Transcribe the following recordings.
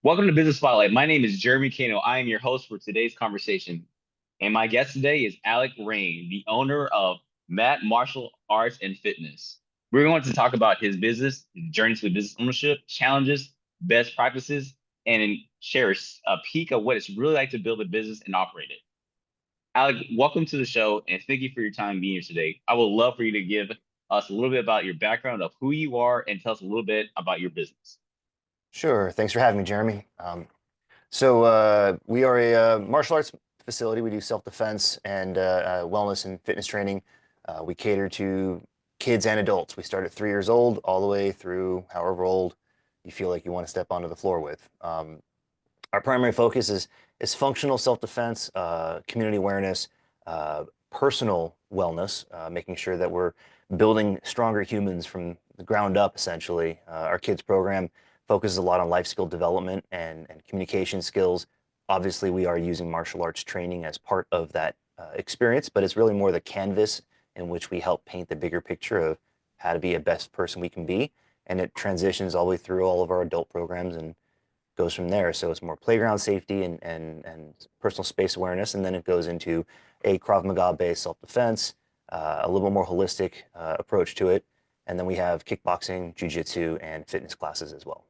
Welcome to Business Spotlight. My name is Jeromie Cano. I am your host for today's conversation. And my guest today is Alec Rains, the owner of Matt Martial Arts and Fitness. We're going to talk about his business, his journey to business ownership, challenges, best practices, and share a peek of what it's really like to build a business and operate it. Alec, welcome to the show, and thank you for your time being here today. I would love for you to give us a little bit about your background of who you are and tell us a little bit about your business. Sure. Thanks for having me, Jeremy. We are a martial arts facility. We do self-defense and wellness and fitness training. We cater to kids and adults. We start at 3 years old all the way through however old you feel like you want to step onto the floor with. Our primary focus is functional self-defense, community awareness, personal wellness, making sure that we're building stronger humans from the ground up, essentially. Our kids program focuses a lot on life skill development and communication skills. Obviously, we are using martial arts training as part of that experience, but it's really more the canvas in which we help paint the bigger picture of how to be a best person we can be. And it transitions all the way through all of our adult programs and goes from there. So it's more playground safety and personal space awareness. And then it goes into a Krav Maga based self-defense, a little more holistic approach to it. And then we have kickboxing, jujitsu, and fitness classes as well.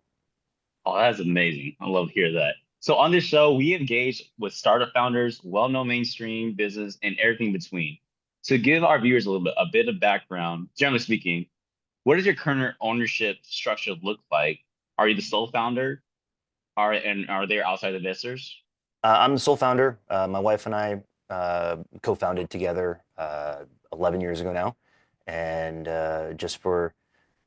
Oh, that's amazing. I love to hear that. So on this show, we engage with startup founders, well-known mainstream business, and everything between. To give our viewers a bit of background, generally speaking, what does your current ownership structure look like? Are you the sole founder? Are there outside investors? I'm the sole founder. My wife and I co-founded together 11 years ago now. And just for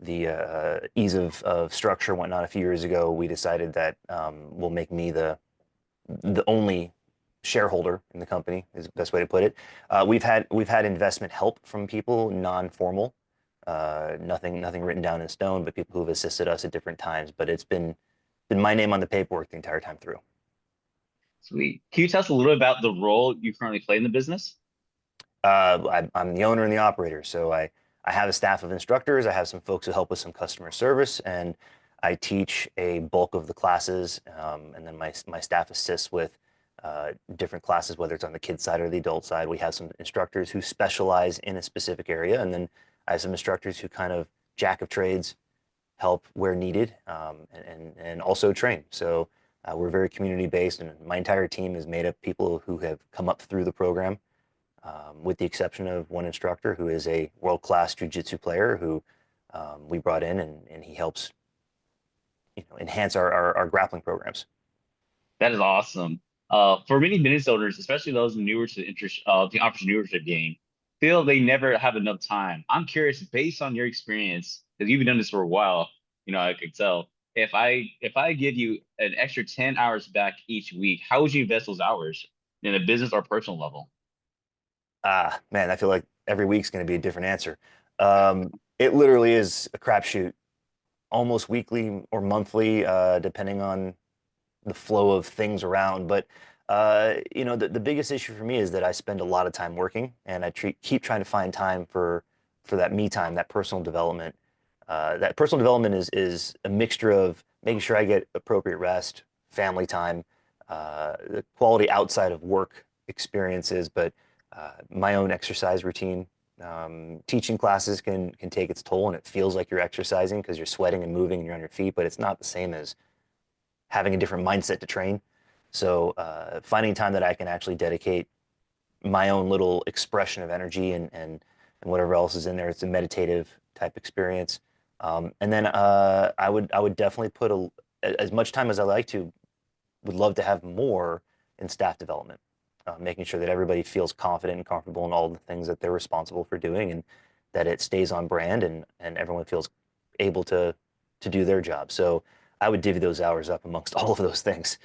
the ease of structure and whatnot, a few years ago, we decided that we'll make me the only shareholder in the company is the best way to put it. We've had investment help from people, non-formal, nothing written down in stone, but people who've assisted us at different times. But it's been my name on the paperwork the entire time through. Sweet. Can you tell us a little about the role you currently play in the business? I'm the owner and the operator, so I have a staff of instructors. I have some folks who help with some customer service, and I teach a bulk of the classes. And then my staff assists with different classes, whether it's on the kids side or the adult side. We have some instructors who specialize in a specific area, and then I have some instructors who kind of jack of trades, help where needed, and also train. So we're very community based, and my entire team is made of people who have come up through the program, with the exception of one instructor who is a world-class jiu-jitsu player who we brought in, and he helps enhance our grappling programs. That is awesome. For many business owners, especially those newer to the entrepreneurship game, feel they never have enough time. I'm curious, based on your experience, because you've been doing this for a while, I could tell. If I give you an extra 10 hours back each week, how would you invest those hours in a business or personal level? Man, I feel like every week's going to be a different answer. It literally is a crapshoot, almost weekly or monthly, depending on the flow of things around. But the biggest issue for me is that I spend a lot of time working, and keep trying to find time for that me time, that personal development. That personal development is a mixture of making sure I get appropriate rest, family time, the quality outside of work experiences, but my own exercise routine. Teaching classes can take its toll, and it feels like you're exercising because you're sweating and moving and you're on your feet, but it's not the same as having a different mindset to train. So finding time that I can actually dedicate my own little expression of energy and whatever else is in there. It's a meditative type experience. And then I would definitely put as much time as I like to, would love to have more in staff development, making sure that everybody feels confident and comfortable in all the things that they're responsible for doing, and that it stays on brand, and everyone feels able to do their job. So I would divvy those hours up amongst all of those things.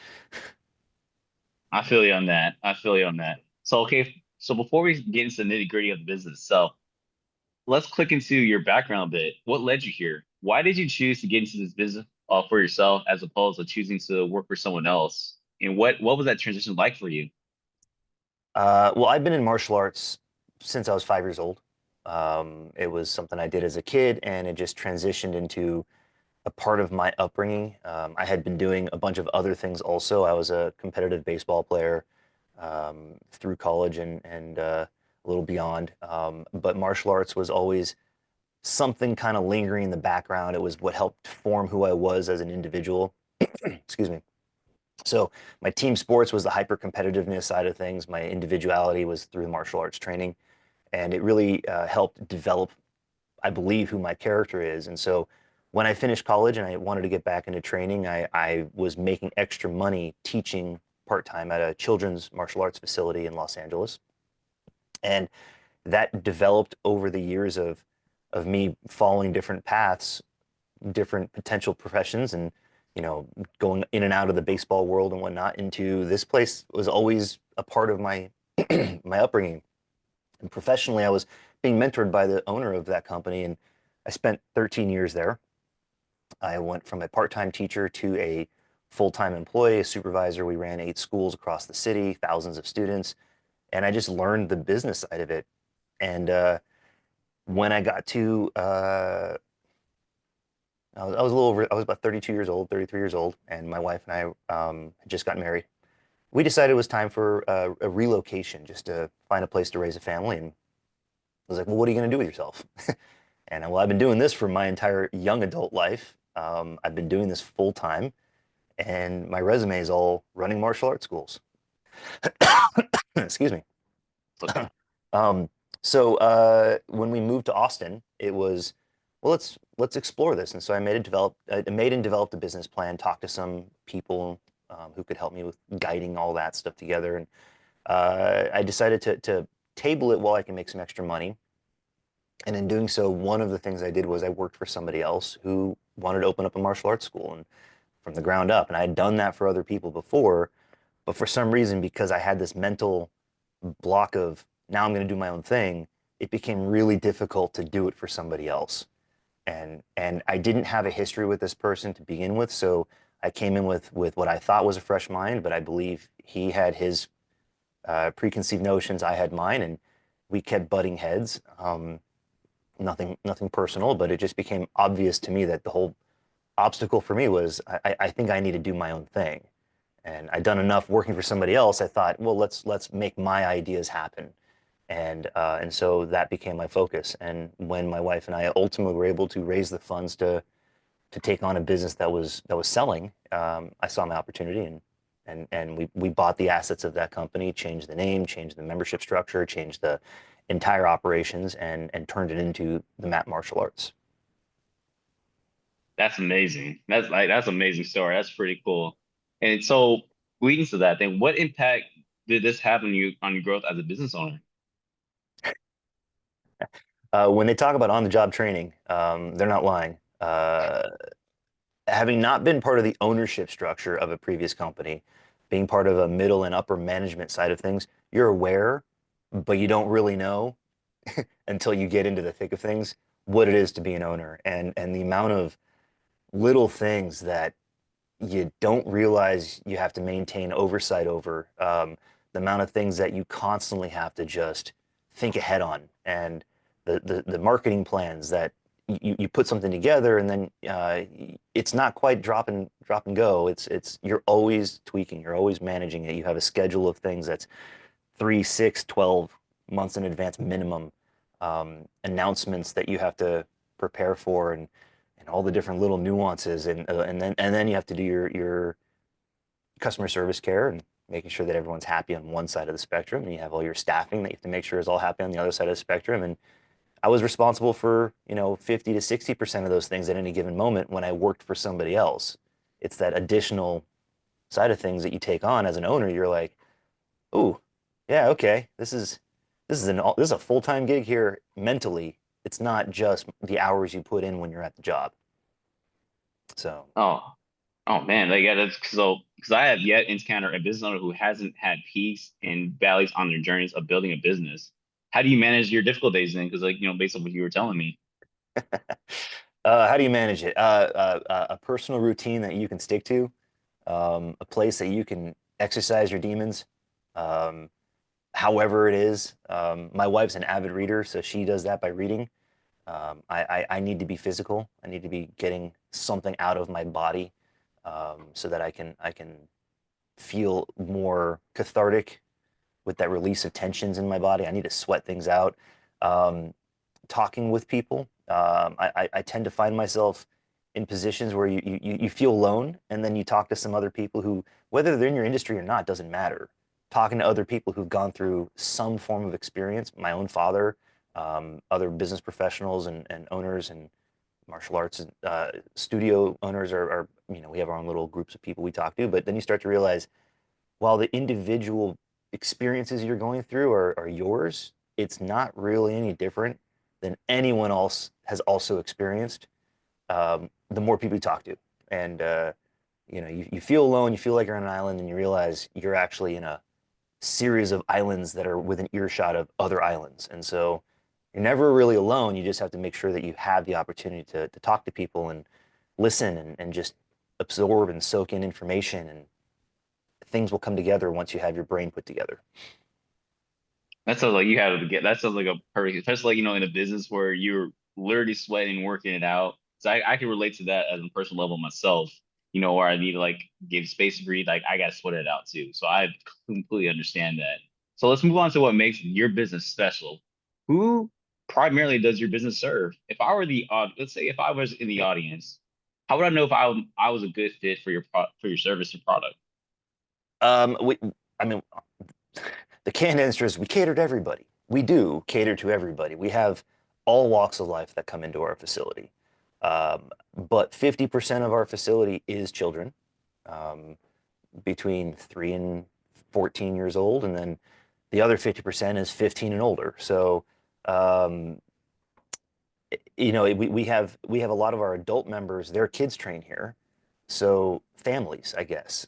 I feel you on that. I feel you on that. So okay, so before we get into the nitty gritty of the business, so let's click into your background a bit. What led you here? Why did you choose to get into this business for yourself as opposed to choosing to work for someone else? And what was that transition like for you? Well, I've been in martial arts since I was 5 years old. It was something I did as a kid, and it just transitioned into a part of my upbringing. I had been doing a bunch of other things also. I was a competitive baseball player through college and a little beyond. But martial arts was always something kind of lingering in the background. It was what helped form who I was as an individual. Excuse me. So my team sports was the hyper competitiveness side of things. My individuality was through the martial arts training, and it really helped develop, I believe, who my character is. And so when I finished college and I wanted to get back into training, I was making extra money teaching part time at a children's martial arts facility in Los Angeles, and that developed over the years of me following different paths, different potential professions, and going in and out of the baseball world and whatnot. Into this place was always a part of my my upbringing. And professionally, I was being mentored by the owner of that company, and I spent 13 years there. I went from a part-time teacher to a full-time employee, a supervisor. We ran 8 schools across the city, thousands of students, and I just learned the business side of it. And when I got to I was a little over, I was about 32 years old, 33 years old, and my wife and I had just got married. We decided it was time for a relocation, just to find a place to raise a family. And I was like, well, what are you going to do with yourself? And well, I've been doing this for my entire young adult life. I've been doing this full time, and my resume is all running martial arts schools. Excuse me. Okay. Um, so when we moved to Austin, it was, well, let's explore this. And so I made and developed a business plan, talked to some people who could help me with guiding all that stuff together. And I decided to table it while I can make some extra money. And in doing so, one of the things I did was I worked for somebody else who wanted to open up a martial arts school and from the ground up. And I had done that for other people before, but for some reason, because I had this mental block of now I'm going to do my own thing, it became really difficult to do it for somebody else. And I didn't have a history with this person to begin with, so I came in with what I thought was a fresh mind, but I believe he had his preconceived notions, I had mine, and we kept butting heads. Nothing personal, but it just became obvious to me that the whole obstacle for me was I think I need to do my own thing. And I'd done enough working for somebody else. I thought, well, let's make my ideas happen. And so that became my focus. And when my wife and I ultimately were able to raise the funds to take on a business that was selling, I saw my opportunity, and we bought the assets of that company, changed the name, changed the membership structure, changed the entire operations, and turned it into the Matt Martial Arts. That's amazing. That's an amazing story. That's pretty cool. And so leading to that, then what impact did this have on your growth as a business owner? When they talk about on-the-job training, they're not lying. Having not been part of the ownership structure of a previous company, being part of a middle and upper management side of things, you're aware, but you don't really know until you get into the thick of things what it is to be an owner, and the amount of little things that you don't realize you have to maintain oversight over, the amount of things that you constantly have to just think ahead on, and the marketing plans that you put something together and then it's not quite drop and go. It's you're always tweaking, you're always managing it. You have a schedule of things that's 3, 6, 12 months in advance minimum, announcements that you have to prepare for, and all the different little nuances, and then you have to do your customer service care and making sure that everyone's happy on one side of the spectrum, and you have all your staffing that you have to make sure is all happy on the other side of the spectrum. And I was responsible for 50 to 60% of those things at any given moment when I worked for somebody else. It's that additional side of things that you take on as an owner. You're like, ooh, yeah, okay, this is a full-time gig here mentally. It's not just the hours you put in when you're at the job. So, Oh, oh man, like yeah, that's so because I have yet encountered a business owner who hasn't had peaks and valleys on their journeys of building a business. How do you manage your difficult days then? Because like based on what you were telling me. how do you manage it? A personal routine that you can stick to, a place that you can exercise your demons, however it is. My wife's an avid reader, so she does that by reading. I need to be physical. I need to be getting something out of my body, so that I can feel more cathartic with that release of tensions in my body. I need to sweat things out. Um, Talking with people, I tend to find myself in positions where you feel alone, and then you talk to some other people who, whether they're in your industry or not, doesn't matter. Talking to other people who've gone through some form of experience, my own father, other business professionals and owners and martial arts studio owners are, we have our own little groups of people we talk to, but then you start to realize while the individual experiences you're going through are yours, it's not really any different than anyone else has also experienced. The more people you talk to, and you feel alone, you feel like you're on an island, and you realize you're actually in a series of islands that are within earshot of other islands, and so you're never really alone. You just have to make sure that you have the opportunity to talk to people and listen and just absorb and soak in information, and things will come together once you have your brain put together. That sounds like you have to get. That sounds like a perfect, especially like in a business where you're literally sweating, working it out. So I can relate to that as a personal level myself. Where I need to like give space to breathe. Like I gotta sweat it out too. So I completely understand that. So let's move on to what makes your business special. Who primarily does your business serve? If I were let's say if I was in the audience, how would I know if I was a good fit for for your service or product? We, I mean, the canned answer is we cater to everybody. We do cater to everybody. We have all walks of life that come into our facility. Um, but 50% of our facility is children, um, between 3 and 14 years old. And then the other 50% is 15 and older. So, um, we have a lot of our adult members, their kids train here. So families, I guess,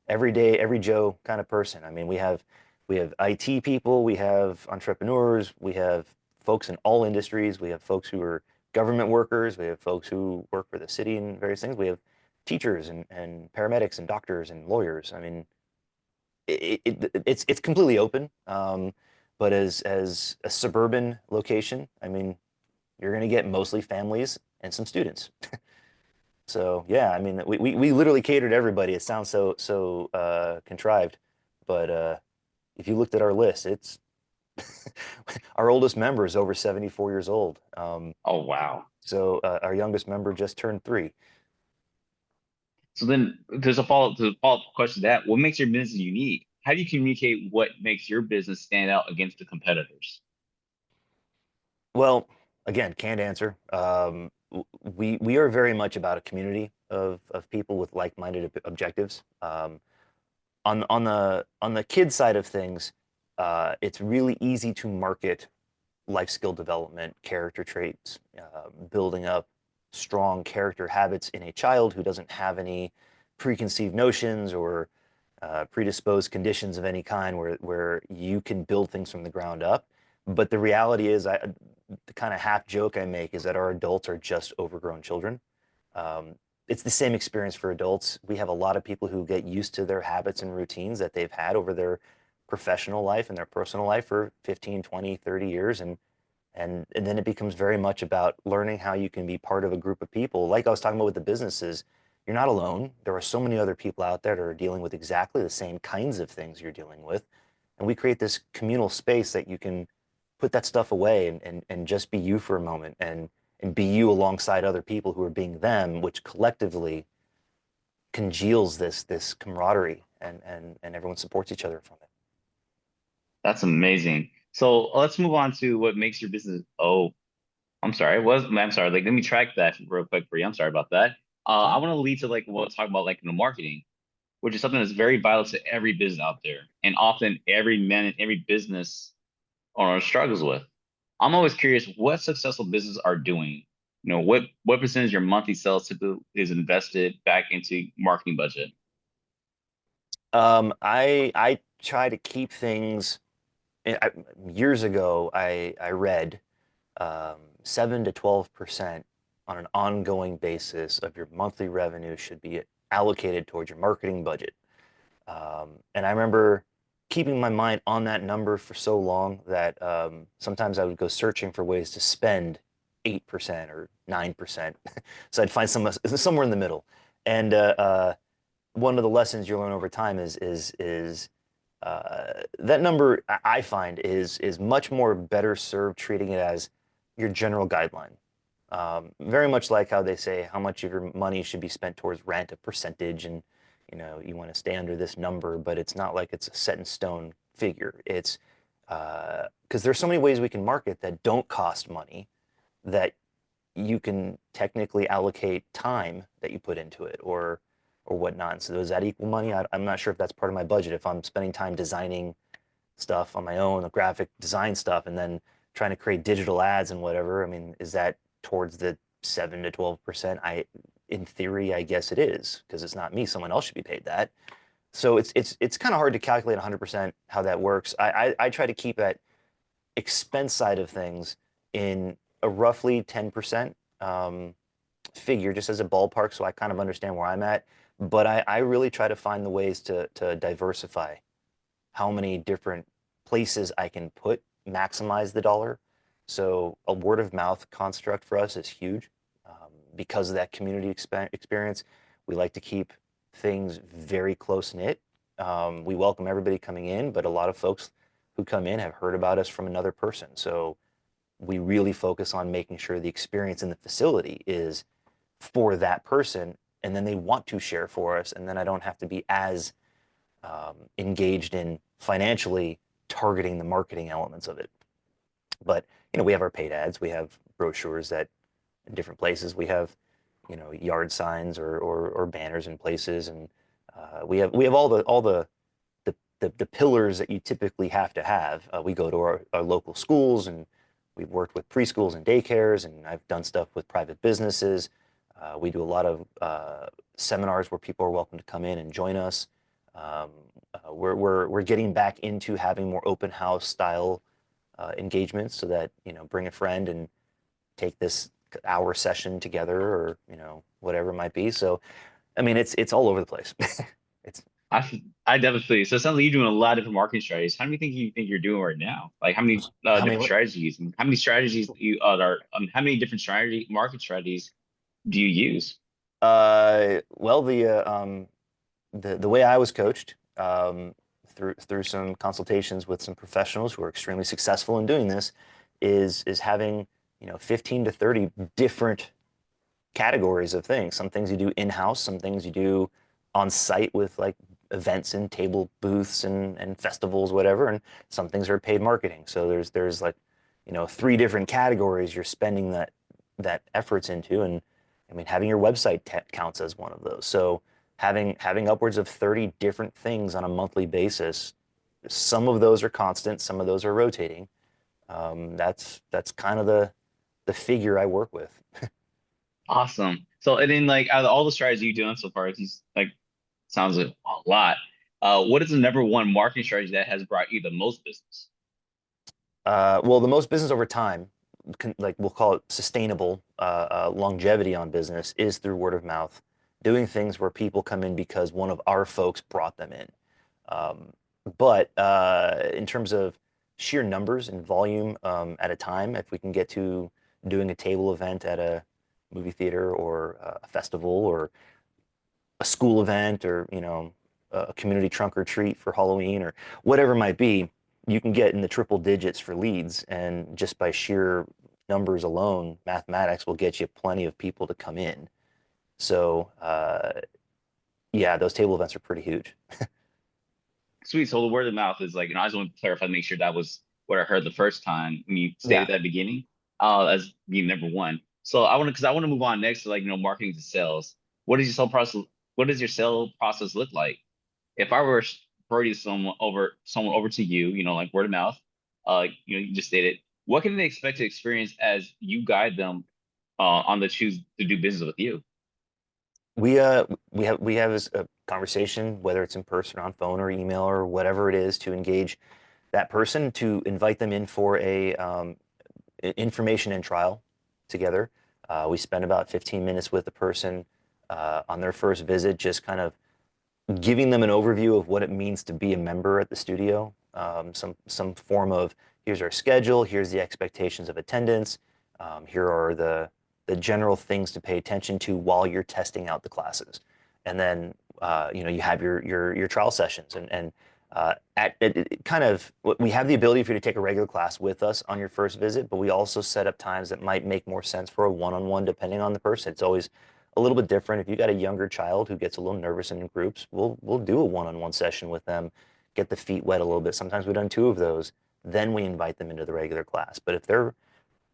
every day, every Joe kind of person. I mean, we have IT people, we have entrepreneurs, we have folks in all industries, we have folks who are government workers, we have folks who work for the city and various things. We have teachers and paramedics and doctors and lawyers. I mean, it's completely open. But as a suburban location, I mean, you're going to get mostly families and some students. So yeah, I mean, we literally cater to everybody. It sounds so contrived, but if you looked at our list, it's our oldest member is over 74 years old. Oh wow. So our youngest member just turned 3. So then there's a follow-up question to that. What makes your business unique? How do you communicate what makes your business stand out against the competitors? Well, again, can't answer. We are very much about a community of people with like-minded objectives. On the kid side of things, it's really easy to market life skill development, character traits, building up strong character habits in a child who doesn't have any preconceived notions or predisposed conditions of any kind, where you can build things from the ground up. But the reality is, the kind of half joke I make is that our adults are just overgrown children. Um, it's the same experience for adults. We have a lot of people who get used to their habits and routines that they've had over their professional life and their personal life for 15, 20, 30 years. And then it becomes very much about learning how you can be part of a group of people. Like I was talking about with the businesses, you're not alone. There are so many other people out there that are dealing with exactly the same kinds of things you're dealing with. And we create this communal space that you can put that stuff away and just be you for a moment, and be you alongside other people who are being them, which collectively congeals this camaraderie, and everyone supports each other from it. That's amazing. So let's move on to what makes your business. Oh, I'm sorry. I'm sorry. Like, let me track that real quick for you. I'm sorry about that. I Fine. want to lead to like we'll talk about like marketing, which is something that's very vital to every business out there, and often every man in every business owner struggles with. I'm always curious what successful businesses are doing. What percentage of your monthly sales typically is invested back into marketing budget? I try to keep things. Years ago, I read 7 to 12% on an ongoing basis of your monthly revenue should be allocated towards your marketing budget. And I remember keeping my mind on that number for so long that sometimes I would go searching for ways to spend 8% or 9%. So I'd find somewhere in the middle. And one of the lessons you learn over time that number I find is much more better served treating it as your general guideline. Very much like how they say how much of your money should be spent towards rent, a percentage, and you want to stay under this number, but it's not like it's a set in stone figure. It's because there's so many ways we can market that don't cost money that you can technically allocate time that you put into it or whatnot. So does that equal money? I'm not sure if that's part of my budget. If I'm spending time designing stuff on my own, the graphic design stuff, and then trying to create digital ads and whatever, I mean, is that towards the 7 to 12%? In theory, I guess it is because it's not me. Someone else should be paid that. So it's kind of hard to calculate 100% how that works. I try to keep that expense side of things in a roughly 10% figure, just as a ballpark, so I kind of understand where I'm at. But I really try to find the ways to diversify how many different places I can maximize the dollar. So a word of mouth construct for us is huge because of that community experience. We like to keep things very close knit. We welcome everybody coming in, but a lot of folks who come in have heard about us from another person. So we really focus on making sure the experience in the facility is for that person, and then they want to share for us, and then I don't have to be as engaged in financially targeting the marketing elements of it. But we have our paid ads, we have brochures that in different places, we have yard signs or banners in places, and we have all the pillars that you typically have to have. We go to our local schools, and we've worked with preschools and daycares, and I've done stuff with private businesses. We do a lot of seminars where people are welcome to come in and join us. We're getting back into having more open house style engagements, so that bring a friend and take this hour session together, or whatever it might be. So I mean, it's all over the place. It's I definitely. So it sounds like you're doing a lot of different marketing strategies. How many think you're doing right now? Like how many how many different strategies and how many strategies you are? How many different market strategies do you use? well, the way I was coached, through some consultations with some professionals who are extremely successful in doing this, is having 15 to 30 different categories of things. Some things you do in-house, some things you do on site with like events and table booths and festivals, whatever, and some things are paid marketing. So there's like three different categories you're spending that efforts into. And I mean, having your website counts as one of those. So having upwards of 30 different things on a monthly basis. Some of those are constant, some of those are rotating. That's kind of the figure I work with. Awesome. So and then like out of all the strategies you've done so far, these like sounds like a lot. What is the number one marketing strategy that has brought you the most business? Well, the most business over time, like we'll call it sustainable longevity on business, is through word of mouth, doing things where people come in because one of our folks brought them in. Um, but in terms of sheer numbers and volume at a time, if we can get to doing a table event at a movie theater or a festival or a school event, or a community trunk or treat for Halloween or whatever it might be, you can get in the triple digits for leads, and just by sheer numbers alone, mathematics will get you plenty of people to come in. So yeah, those table events are pretty huge. Sweet. So the word of mouth is like, I just want to clarify, make sure that was what I heard the first time when you Yeah. stated that beginning, as being number one. So because I want to move on next to like, marketing to sales. What does your sales process, what does your sales process look like? If I were referring someone over to you, like word of mouth, you just stated, what can they expect to experience as you guide them on the choose to do business with you? We have a conversation, whether it's in person or on phone or email or whatever it is, to engage that person, to invite them in for a information and trial together. We spend about 15 minutes with the person on their first visit, just kind of giving them an overview of what it means to be a member at the studio. Some form of, here's our schedule, here's the expectations of attendance, Here are the general things to pay attention to while you're testing out the classes. And then you have your trial sessions and at it kind of we have the ability for you to take a regular class with us on your first visit, but we also set up times that might make more sense for a one-on-one depending on the person. It's always a little bit different. If you got a younger child who gets a little nervous in groups, we'll do a one-on-one session with them, get the feet wet a little bit. Sometimes we've done two of those, then we invite them into the regular class. But if they're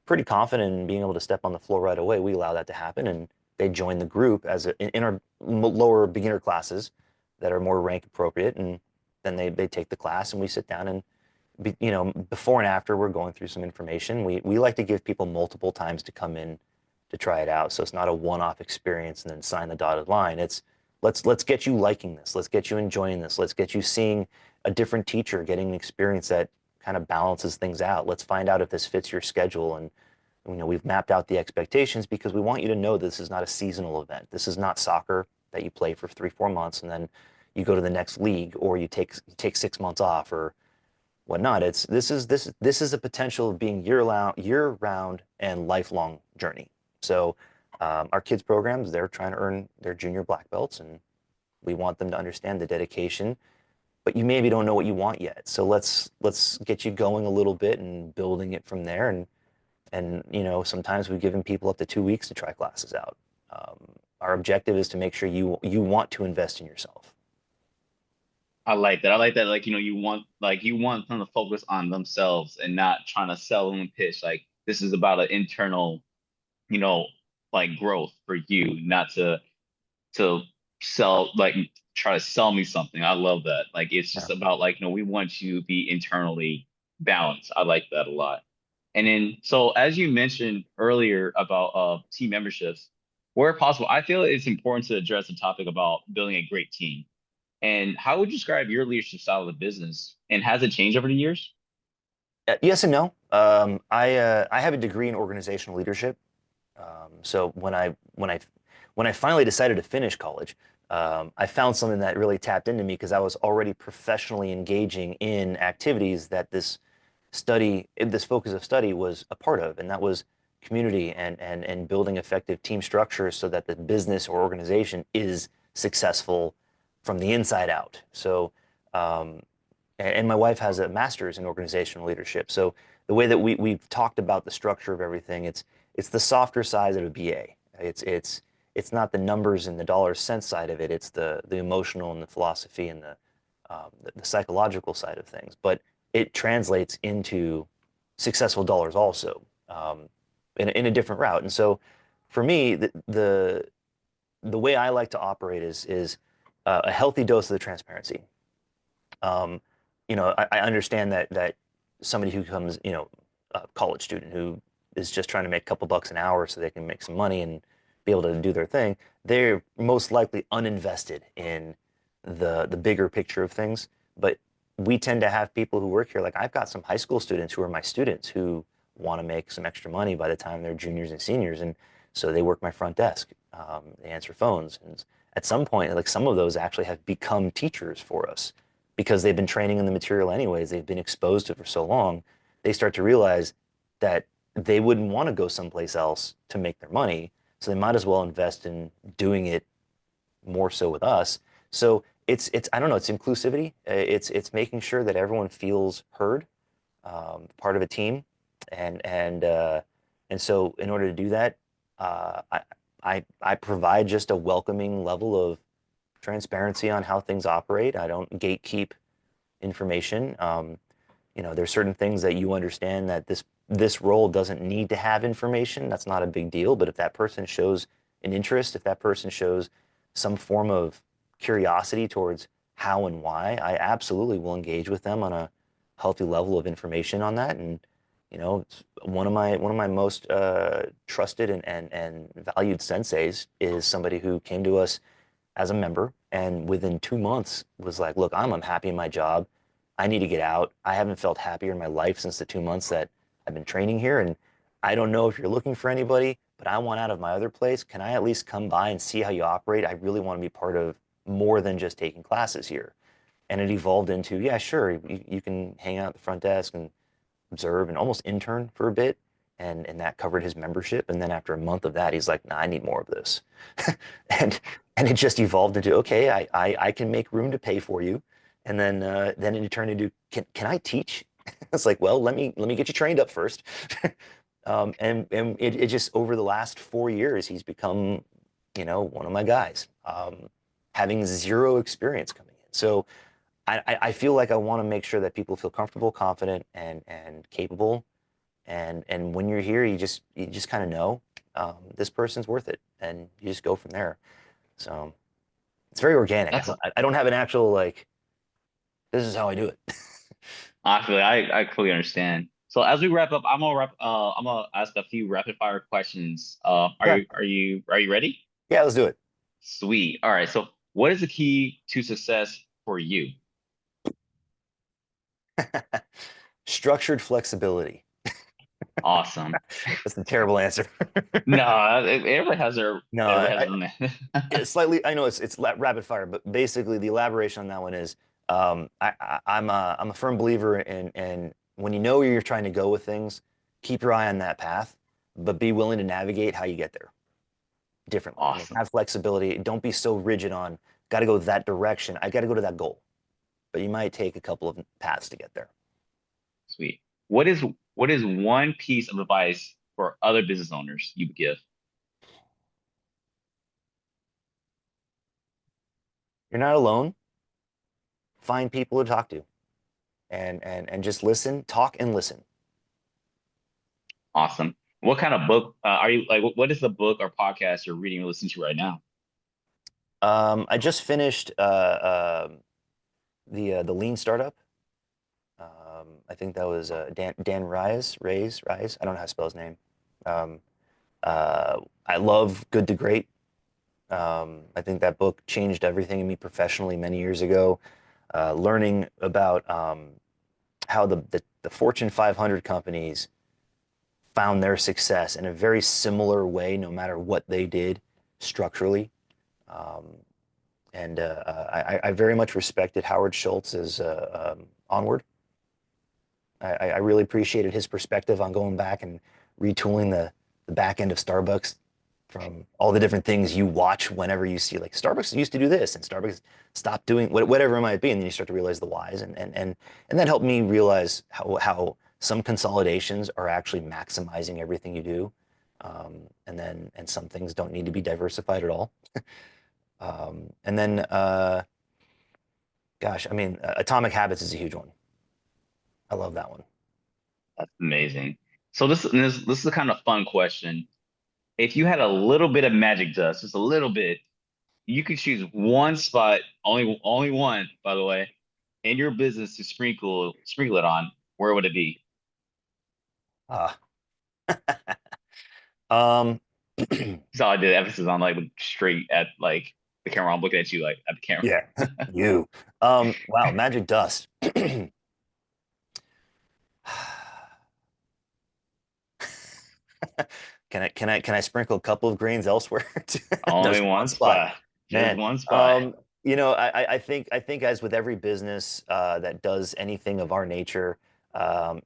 pretty confident in being able to step on the floor right away, we allow that to happen, and they join the group in our lower beginner classes that are more rank appropriate, and then they take the class, and we sit down and before and after we're going through some information. We like to give people multiple times to come in to try it out, so it's not a one-off experience and then sign the dotted line. It's let's get you liking this, let's get you enjoying this, let's get you seeing a different teacher, getting an experience that kind of balances things out. Let's find out if this fits your schedule. And we've mapped out the expectations because we want you to know this is not a seasonal event. This is not soccer that you play for 3, 4 months and then you go to the next league, or you take 6 months off or whatnot. This is a potential of being year round and lifelong journey. So our kids programs, they're trying to earn their junior black belts, and we want them to understand the dedication, but you maybe don't know what you want yet. So let's get you going a little bit and building it from there. And sometimes we've given people up to 2 weeks to try classes out. Our objective is to make sure you want to invest in yourself. I like that. I like that. Like, you want them to focus on themselves and not trying to sell them and pitch. Like, this is about an internal, you know, like growth for you, not to sell, like try to sell me something. I love that. Like, it's Yeah. just about like, we want you to be internally balanced. I like that a lot. And then, so as you mentioned earlier about team memberships, where possible, I feel it's important to address the topic about building a great team. And how would you describe your leadership style of the business? And has it changed over the years? Yes and no. I have a degree in organizational leadership. So when I finally decided to finish college, I found something that really tapped into me because I was already professionally engaging in activities that this focus of study was a part of, and that was community and building effective team structures so that the business or organization is successful from the inside out. So um, and my wife has a master's in organizational leadership. So the way that we've talked about the structure of everything, it's the softer side of a BA. It's not the numbers and the dollar cent side of it. It's the emotional and the philosophy and the psychological side of things. But it translates into successful dollars also, in a different route. And so for me, the way I like to operate is a healthy dose of the transparency. Um, I understand that somebody who comes, a college student who is just trying to make a couple bucks an hour so they can make some money and be able to do their thing, they're most likely uninvested in the bigger picture of things. But we tend to have people who work here, like I've got some high school students who are my students who want to make some extra money by the time they're juniors and seniors, and so they work my front desk. They answer phones, and at some point, like some of those actually have become teachers for us because they've been training in the material anyways. They've been exposed to it for so long. They start to realize that they wouldn't want to go someplace else to make their money. So they might as well invest in doing it more so with us. So it's I don't know, it's inclusivity. It's making sure that everyone feels heard, part of a team, and and uh, and so in order to do that, uh, I, I provide just a welcoming level of transparency on how things operate. I don't gatekeep information. There's certain things that you understand that this role doesn't need to have information. That's not a big deal. But if that person shows an interest, if that person shows some form of curiosity towards how and why, I absolutely will engage with them on a healthy level of information on that. And it's one of my most trusted and valued senseis is somebody who came to us as a member and within 2 months was like, look, I'm unhappy in my job. I need to get out. I haven't felt happier in my life since the 2 months that I've been training here. And I don't know if you're looking for anybody, but I want out of my other place. Can I at least come by and see how you operate? I really want to be part of more than just taking classes here. And it evolved into, yeah, sure, you can hang out at the front desk and observe and almost intern for a bit. and that covered his membership. And then after a month of that, he's like, nah, I need more of this. and and it just evolved into, okay, I can make room to pay for you. And then it turned into, can I teach? It's like, well, let me get you trained up first. And it just, over the last 4 years, he's become, one of my guys, having zero experience coming in. So I feel like I want to make sure that people feel comfortable, confident, and capable. And when you're here, you just kind of know, this person's worth it, and you just go from there. So it's very organic. I That's don't I don't have an actual, like, this is how I do it. actually, I clearly understand. So as we wrap up, I'm gonna ask a few rapid fire questions. Okay. Are you ready? Yeah, let's do it. Sweet. All right. So what is the key to success for you? Structured flexibility. Awesome. That's the terrible answer. No, No, everybody has their it's slightly. I know it's rapid fire, but basically the elaboration on that one is, I'm a firm believer in when you know where you're trying to go with things, keep your eye on that path, but be willing to navigate how you get there differently. I mean, awesome. have flexibility. Don't be so rigid on, got to go that direction. I got to go to that goal, but you might take a couple of paths to get there. Sweet. What is one piece of advice for other business owners you would give? You're not alone. Find people to talk to, and just listen, talk and listen. Awesome. What kind of book are you like? What is the book or podcast you're reading or listening to right now? I just finished the Lean Startup. I think that was Dan Rise. I don't know how to spell his name. Um, I love Good to Great. I think that book changed everything in me professionally many years ago. Learning about, how the Fortune 500 companies found their success in a very similar way, no matter what they did structurally. Um, and I very much respected Howard Schultz's Onward. I really appreciated his perspective on going back and retooling the back end of Starbucks, from all the different things you watch whenever you see, like, Starbucks used to do this and Starbucks stopped doing whatever it might be, and then you start to realize the whys, and that helped me realize how some consolidations are actually maximizing everything you do, and some things don't need to be diversified at all. And then gosh, I mean, Atomic Habits is a huge one. I love that one. That's amazing. So this is a kind of fun question. If you had a little bit of magic dust, just a little bit, you could choose one spot, only one, by the way, in your business to sprinkle it on. Where would it be? Ah. Um, So I did emphasis on like straight at like the camera. I'm looking at you like at the camera. yeah, you. Wow, magic dust. Can I sprinkle a couple of grains elsewhere? Only There's one one spot, spot, just man. one spot. I think as with every business that does anything of our nature,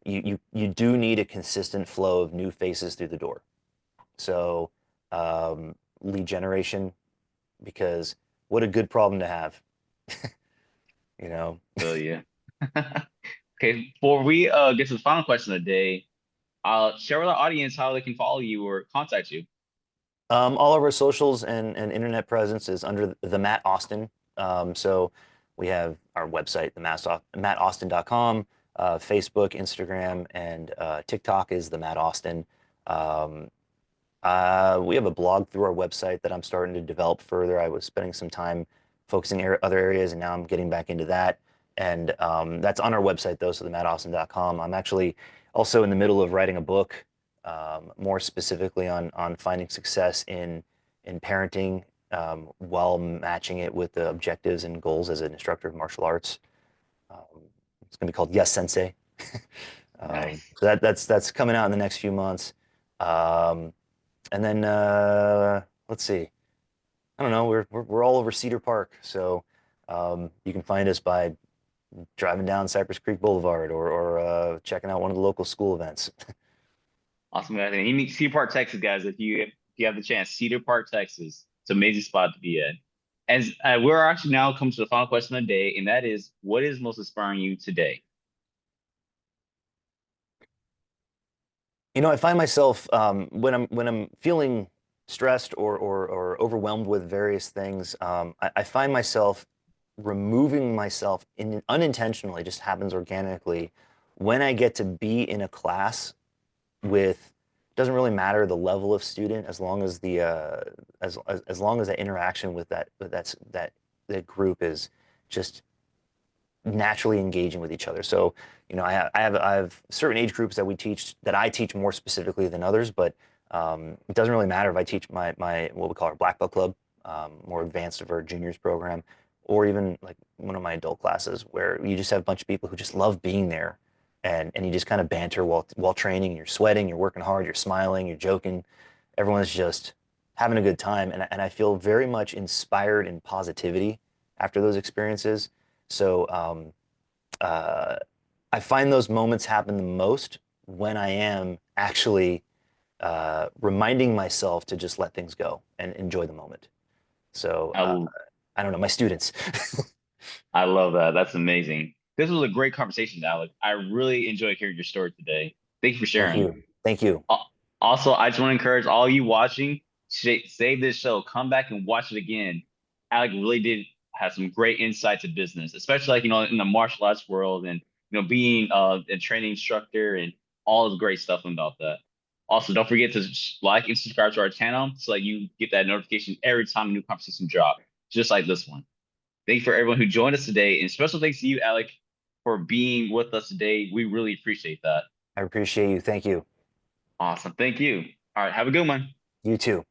you do need a consistent flow of new faces through the door. So, lead generation, because what a good problem to have, you know. So yeah. Okay, before we get to the final question of the day, share with our audience how they can follow you or contact you. All of our socials and internet presence is under the Matt Austin. So we have our website, mattaustin.com, Facebook, Instagram, and TikTok is the Matt Austin. Um, we have a blog through our website that I'm starting to develop further. I was spending some time focusing other areas, and now I'm getting back into that. And that's on our website, though, so themattaustin.com. I'm actually also in the middle of writing a book, more specifically on finding success in parenting, while matching it with the objectives and goals as an instructor of martial arts. Um, it's going to be called Yes Sensei. Nice. So that's coming out in the next few months. Um, and then let's see. I don't know. We're all over Cedar Park, so you can find us by driving down Cypress Creek Boulevard, or checking out one of the local school events. Awesome guys. And you meet Cedar Park, Texas, guys. If you have the chance, Cedar Park, Texas. It's an amazing spot to be at. As we're actually now coming to the final question of the day, and that is, what is most inspiring you today? I find myself when I'm feeling stressed or overwhelmed with various things, I find myself removing myself unintentionally, just happens organically, when I get to be in a class with, doesn't really matter the level of student, as long as the as long as that interaction with that group is just naturally engaging with each other. So, I have certain age groups that I teach more specifically than others, but it doesn't really matter if I teach my what we call our black belt club, more advanced of our juniors program, or even like one of my adult classes where you just have a bunch of people who just love being there, and you just kind of banter while training. You're sweating, you're working hard, you're smiling, you're joking. Everyone's just having a good time, and I feel very much inspired in positivity after those experiences. So uh, I find those moments happen the most when I am actually reminding myself to just let things go and enjoy the moment. So I will, I don't know, my students. I love that. That's amazing. This was a great conversation, Alec. I really enjoyed hearing your story today. Thank you for Thank sharing. you. Thank you. Al- Also, I just want to encourage all you watching, save this show, come back and watch it again. Alec really did have some great insights to business, especially like, in the martial arts world and, being a training instructor and all the great stuff about that. Also, don't forget to like and subscribe to our channel so that you get that notification every time a new conversation drop, just like this one. Thank you for everyone who joined us today. And special thanks to you, Alec, for being with us today. We really appreciate that. I appreciate you. Thank you. Awesome. Thank you. All right. Have a good one. You too.